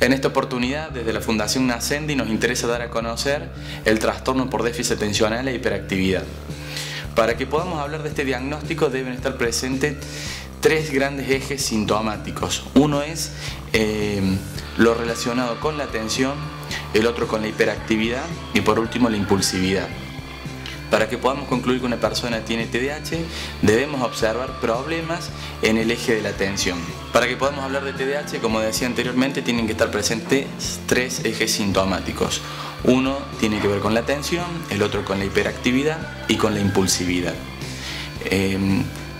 En esta oportunidad, desde la Fundación Nascendi nos interesa dar a conocer el trastorno por déficit atencional e hiperactividad. Para que podamos hablar de este diagnóstico deben estar presentes tres grandes ejes sintomáticos. Uno es lo relacionado con la atención, el otro con la hiperactividad y por último la impulsividad. Para que podamos concluir que una persona tiene TDAH, debemos observar problemas en el eje de la atención. Para que podamos hablar de TDAH, como decía anteriormente, tienen que estar presentes tres ejes sintomáticos. Uno tiene que ver con la atención, el otro con la hiperactividad y con la impulsividad.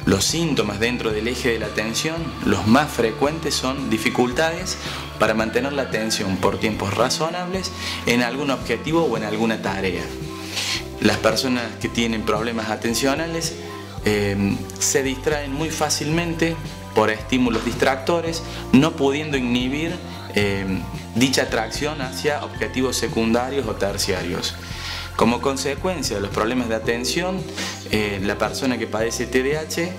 Los síntomas dentro del eje de la atención, los más frecuentes son dificultades para mantener la atención por tiempos razonables en algún objetivo o en alguna tarea. Las personas que tienen problemas atencionales se distraen muy fácilmente por estímulos distractores, no pudiendo inhibir dicha atracción hacia objetivos secundarios o terciarios. Como consecuencia de los problemas de atención, la persona que padece TDAH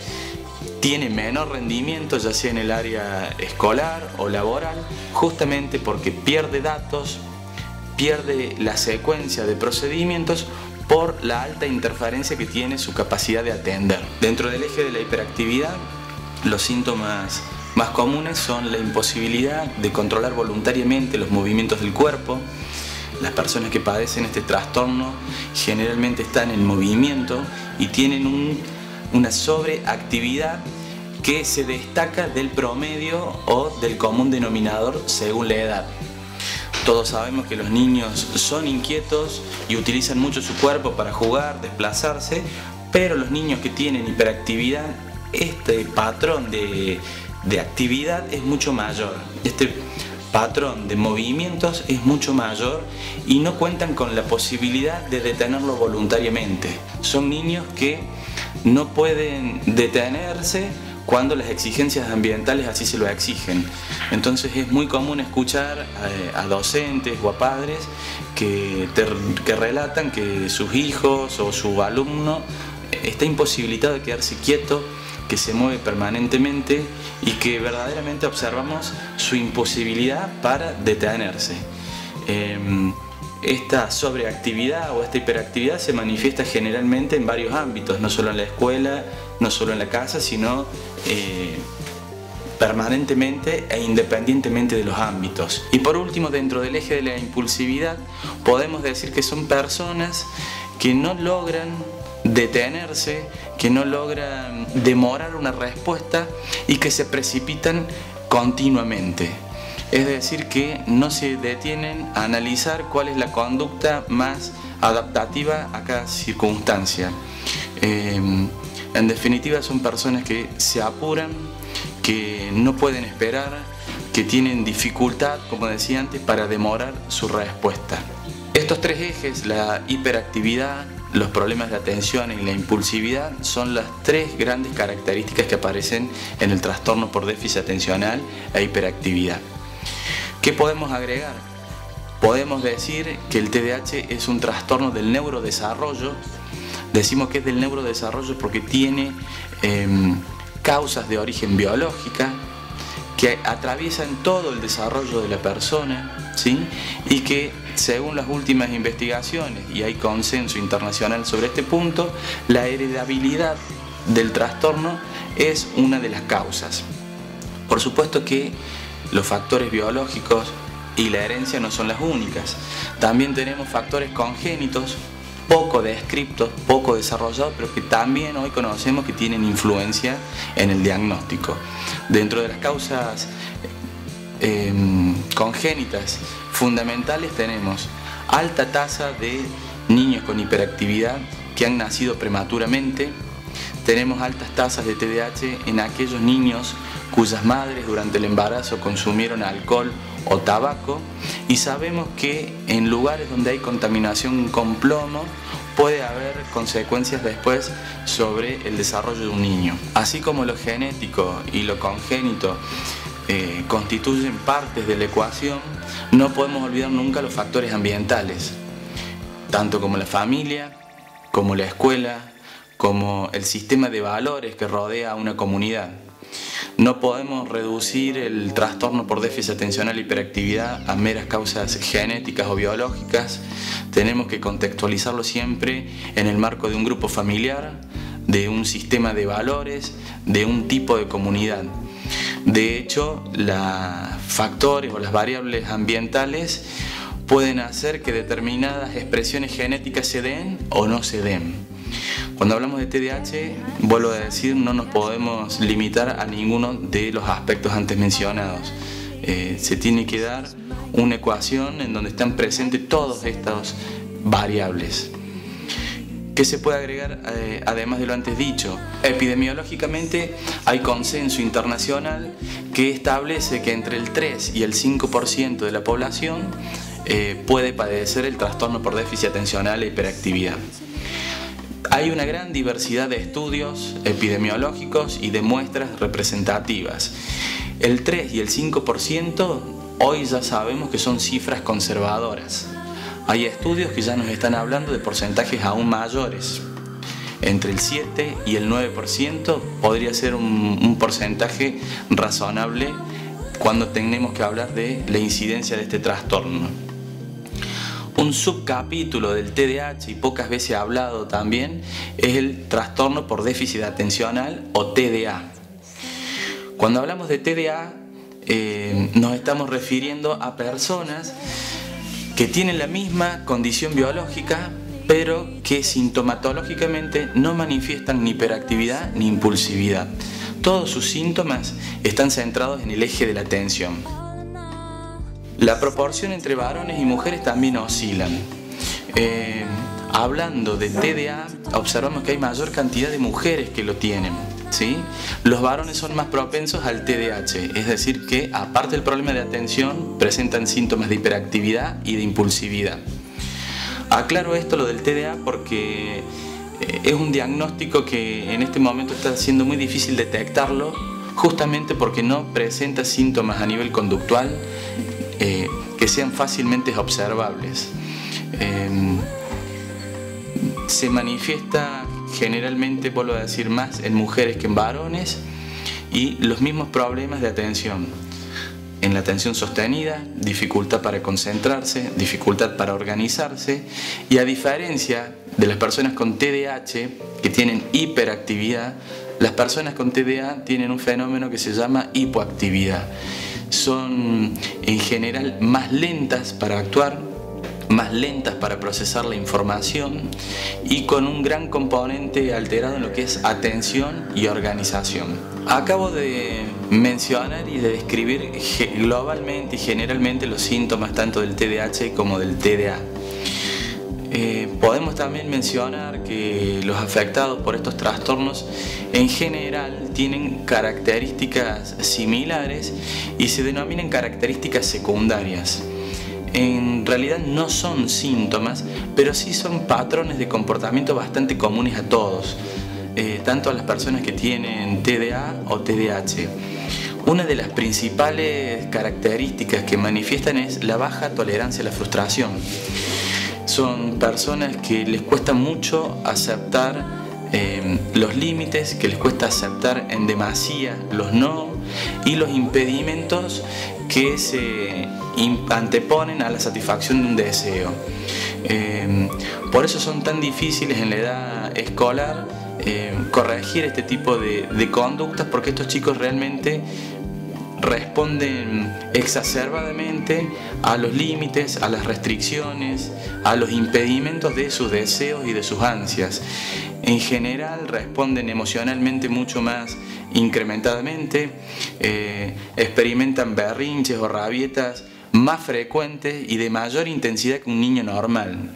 tiene menor rendimiento, ya sea en el área escolar o laboral, justamente porque pierde datos, pierde la secuencia de procedimientos por la alta interferencia que tiene su capacidad de atender. Dentro del eje de la hiperactividad, los síntomas más comunes son la imposibilidad de controlar voluntariamente los movimientos del cuerpo. Las personas que padecen este trastorno generalmente están en movimiento y tienen una sobreactividad que se destaca del promedio o del común denominador según la edad. Todos sabemos que los niños son inquietos y utilizan mucho su cuerpo para jugar, desplazarse, pero los niños que tienen hiperactividad, este patrón de actividad es mucho mayor. Este patrón de movimientos es mucho mayor y no cuentan con la posibilidad de detenerlo voluntariamente. Son niños que no pueden detenerse cuando las exigencias ambientales así se lo exigen. Entonces es muy común escuchar a docentes o a padres que relatan que sus hijos o su alumno está imposibilitado de quedarse quieto, que se mueve permanentemente y que verdaderamente observamos su imposibilidad para detenerse. Esta sobreactividad o esta hiperactividad se manifiesta generalmente en varios ámbitos, no solo en la escuela, no solo en la casa, sino permanentemente e independientemente de los ámbitos. Y por último, dentro del eje de la impulsividad, podemos decir que son personas que no logran detenerse, que no logran demorar una respuesta y que se precipitan continuamente. Es decir, que no se detienen a analizar cuál es la conducta más adaptativa a cada circunstancia. En definitiva, son personas que se apuran, que no pueden esperar, que tienen dificultad, como decía antes, para demorar su respuesta. Estos tres ejes, la hiperactividad, los problemas de atención y la impulsividad, son las tres grandes características que aparecen en el trastorno por déficit atencional e hiperactividad. ¿Qué podemos agregar? Podemos decir que el TDAH es un trastorno del neurodesarrollo. Decimos que es del neurodesarrollo porque tiene causas de origen biológica que atraviesan todo el desarrollo de la persona, ¿sí? Y que según las últimas investigaciones, y hay consenso internacional sobre este punto, la heredabilidad del trastorno es una de las causas. Por supuesto que los factores biológicos y la herencia no son las únicas. También tenemos factores congénitos, poco descriptos, poco desarrollados, pero que también hoy conocemos que tienen influencia en el diagnóstico. Dentro de las causas congénitas fundamentales tenemos alta tasa de niños con hiperactividad que han nacido prematuramente. Tenemos altas tasas de TDAH en aquellos niños cuyas madres durante el embarazo consumieron alcohol o tabaco, y sabemos que en lugares donde hay contaminación con plomo puede haber consecuencias después sobre el desarrollo de un niño. Así como lo genético y lo congénito constituyen partes de la ecuación, no podemos olvidar nunca los factores ambientales, tanto como la familia, como la escuela, como el sistema de valores que rodea a una comunidad. No podemos reducir el trastorno por déficit atencional e hiperactividad a meras causas genéticas o biológicas. Tenemos que contextualizarlo siempre en el marco de un grupo familiar, de un sistema de valores, de un tipo de comunidad. De hecho, los factores o las variables ambientales pueden hacer que determinadas expresiones genéticas se den o no se den. Cuando hablamos de TDAH, vuelvo a decir, no nos podemos limitar a ninguno de los aspectos antes mencionados. Se tiene que dar una ecuación en donde están presentes todas estas variables. ¿Qué se puede agregar además de lo antes dicho? Epidemiológicamente hay consenso internacional que establece que entre el 3 y el 5% de la población puede padecer el trastorno por déficit atencional e hiperactividad. Hay una gran diversidad de estudios epidemiológicos y de muestras representativas. El 3 y el 5% hoy ya sabemos que son cifras conservadoras. Hay estudios que ya nos están hablando de porcentajes aún mayores. Entre el 7 y el 9% podría ser un porcentaje razonable cuando tenemos que hablar de la incidencia de este trastorno. Un subcapítulo del TDAH y pocas veces hablado también es el trastorno por déficit atencional o TDA. Cuando hablamos de TDA nos estamos refiriendo a personas que tienen la misma condición biológica pero que sintomatológicamente no manifiestan ni hiperactividad ni impulsividad. Todos sus síntomas están centrados en el eje de la atención. La proporción entre varones y mujeres también oscilan. Hablando de TDA, observamos que hay mayor cantidad de mujeres que lo tienen, ¿sí? Los varones son más propensos al TDAH, es decir que aparte del problema de atención, presentan síntomas de hiperactividad y de impulsividad. Aclaro esto, lo del TDA, porque es un diagnóstico que en este momento está siendo muy difícil detectarlo, justamente porque no presenta síntomas a nivel conductual que sean fácilmente observables. Se manifiesta generalmente, vuelvo a decir, más en mujeres que en varones, y los mismos problemas de atención. En la atención sostenida, dificultad para concentrarse, dificultad para organizarse, y a diferencia de las personas con TDAH que tienen hiperactividad, las personas con TDA tienen un fenómeno que se llama hipoactividad. Son en general más lentas para actuar, más lentas para procesar la información y con un gran componente alterado en lo que es atención y organización. Acabo de mencionar y de describir globalmente y generalmente los síntomas tanto del TDAH como del TDA. Podemos también mencionar que los afectados por estos trastornos en general tienen características similares y se denominan características secundarias. En realidad no son síntomas, pero sí son patrones de comportamiento bastante comunes a todos, tanto a las personas que tienen TDA o TDAH. Una de las principales características que manifiestan es la baja tolerancia a la frustración. Son personas que les cuesta mucho aceptar los límites, que les cuesta aceptar en demasía los no y los impedimentos que se anteponen a la satisfacción de un deseo. Por eso son tan difíciles en la edad escolar corregir este tipo de conductas, porque estos chicos realmente responden exacerbadamente a los límites, a las restricciones, a los impedimentos de sus deseos y de sus ansias. En general responden emocionalmente mucho más incrementadamente, experimentan berrinches o rabietas más frecuentes y de mayor intensidad que un niño normal,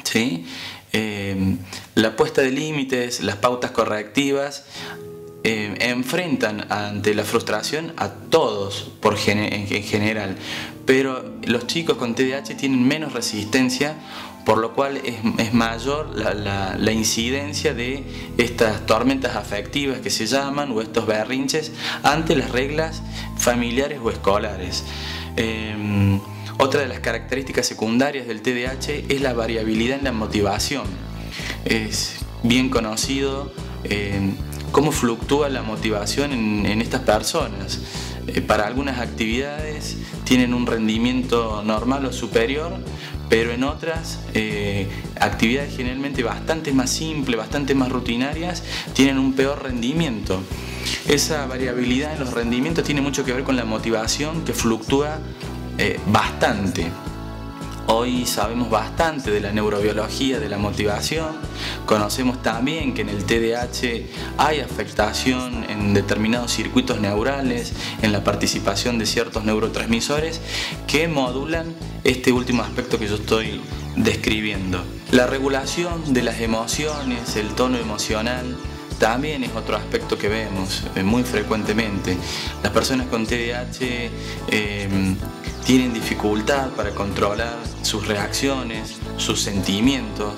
¿sí? La puesta de límites, las pautas correctivas enfrentan ante la frustración a todos en general, pero los chicos con TDAH tienen menos resistencia, por lo cual es mayor la incidencia de estas tormentas afectivas que se llaman, o estos berrinches ante las reglas familiares o escolares. Otra de las características secundarias del TDAH es la variabilidad en la motivación. Es bien conocido cómo fluctúa la motivación en estas personas. Para algunas actividades tienen un rendimiento normal o superior, pero en otras actividades generalmente bastante más simples, bastante más rutinarias, tienen un peor rendimiento. Esa variabilidad en los rendimientos tiene mucho que ver con la motivación, que fluctúa bastante. Hoy sabemos bastante de la neurobiología de la motivación, conocemos también que en el TDAH hay afectación en determinados circuitos neurales, en la participación de ciertos neurotransmisores que modulan este último aspecto que yo estoy describiendo. La regulación de las emociones, el tono emocional, también es otro aspecto que vemos muy frecuentemente. Las personas con TDAH tienen dificultad para controlar sus reacciones, sus sentimientos.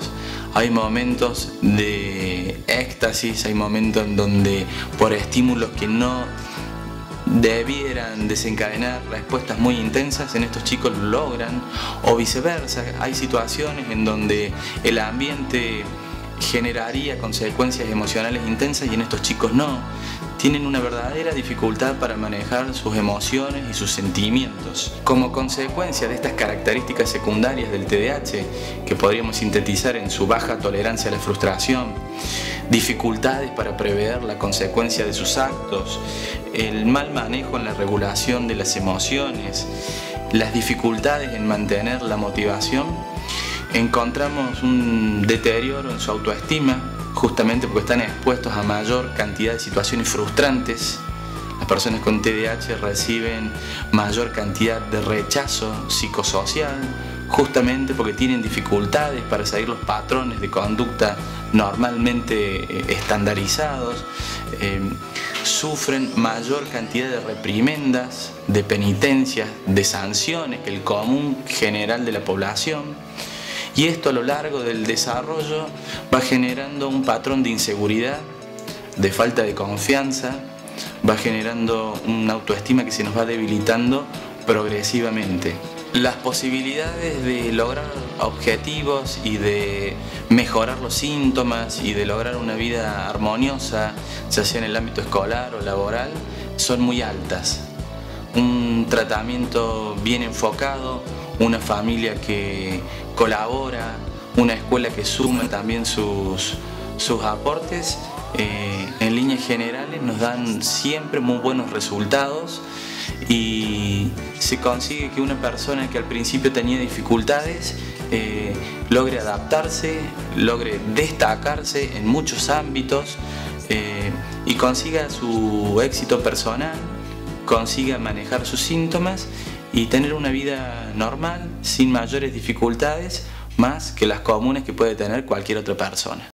Hay momentos de éxtasis, hay momentos en donde por estímulos que no debieran desencadenar respuestas muy intensas, en estos chicos lo logran, o viceversa. Hay situaciones en donde el ambiente generaría consecuencias emocionales intensas y en estos chicos no. Tienen una verdadera dificultad para manejar sus emociones y sus sentimientos. Como consecuencia de estas características secundarias del TDAH, que podríamos sintetizar en su baja tolerancia a la frustración, dificultades para prever la consecuencia de sus actos, el mal manejo en la regulación de las emociones, las dificultades en mantener la motivación, encontramos un deterioro en su autoestima, justamente porque están expuestos a mayor cantidad de situaciones frustrantes. Las personas con TDAH reciben mayor cantidad de rechazo psicosocial, justamente porque tienen dificultades para seguir los patrones de conducta normalmente estandarizados. Sufren mayor cantidad de reprimendas, de penitencias, de sanciones que el común general de la población. Y esto a lo largo del desarrollo va generando un patrón de inseguridad, de falta de confianza, va generando una autoestima que se nos va debilitando progresivamente. Las posibilidades de lograr objetivos y de mejorar los síntomas y de lograr una vida armoniosa, ya sea en el ámbito escolar o laboral, son muy altas. Un tratamiento bien enfocado, una familia que colabora, una escuela que suma también sus aportes, en líneas generales nos dan siempre muy buenos resultados y se consigue que una persona que al principio tenía dificultades logre adaptarse, logre destacarse en muchos ámbitos y consiga su éxito personal, consiga manejar sus síntomas y tener una vida normal, sin mayores dificultades, más que las comunes que puede tener cualquier otra persona.